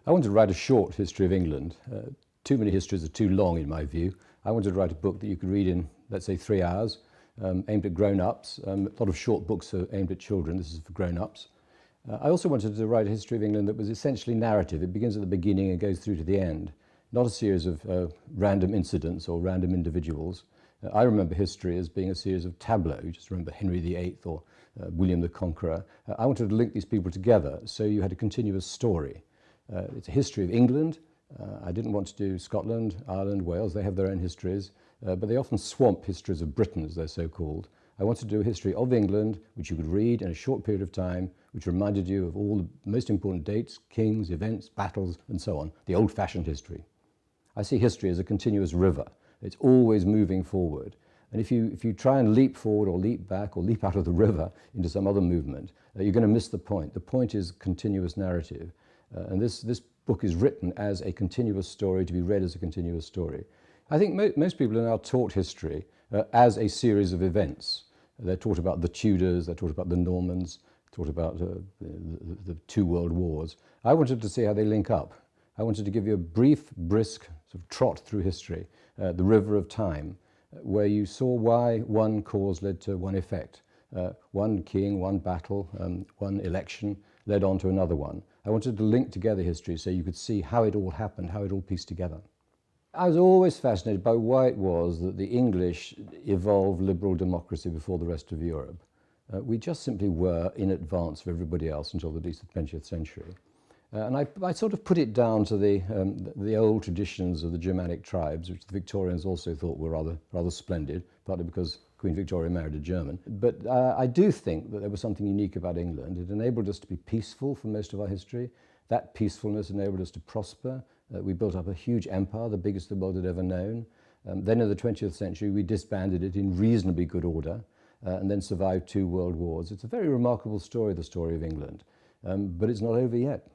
I wanted to write a short history of England. Too many histories are too long in my view. I wanted to write a book that you could read in, let's say, 3 hours, aimed at grown-ups. A lot of short books are aimed at children. This is for grown-ups. I also wanted to write a history of England that was essentially narrative. It begins at the beginning and goes through to the end, not a series of random incidents or random individuals. I remember history as being a series of tableaux. You just remember Henry VIII or William the Conqueror. I wanted to link these people together so you had a continuous story. It's a history of England. I didn't want to do Scotland, Ireland, Wales. They have their own histories, but they often swamp histories of Britain, as they're so called. I wanted to do a history of England, which you could read in a short period of time, which reminded you of all the most important dates, kings, events, battles, and so on, the old-fashioned history. I see history as a continuous river. It's always moving forward. And if you try and leap forward or leap back or leap out of the river into some other movement, you're going to miss the point. The point is continuous narrative. And this book is written as a continuous story, to be read as a continuous story. I think most people are now taught history as a series of events. They're taught about the Tudors, they're taught about the Normans, taught about the 2 world wars. I wanted to see how they link up. I wanted to give you a brief, brisk sort of trot through history, the river of time, where you saw why one cause led to one effect. One king, one battle, one election led on to another one. I wanted to link together history so you could see how it all happened, how it all pieced together. I was always fascinated by why it was that the English evolved liberal democracy before the rest of Europe. We just simply were in advance of everybody else until at least the 20th century. And I sort of put it down to the old traditions of the Germanic tribes, which the Victorians also thought were rather splendid, partly because Queen Victoria married a German. But I do think that there was something unique about England. It enabled us to be peaceful for most of our history. That peacefulness enabled us to prosper. We built up a huge empire, the biggest the world had ever known. Then in the 20th century, we disbanded it in reasonably good order and then survived 2 world wars. It's a very remarkable story, the story of England. But it's not over yet.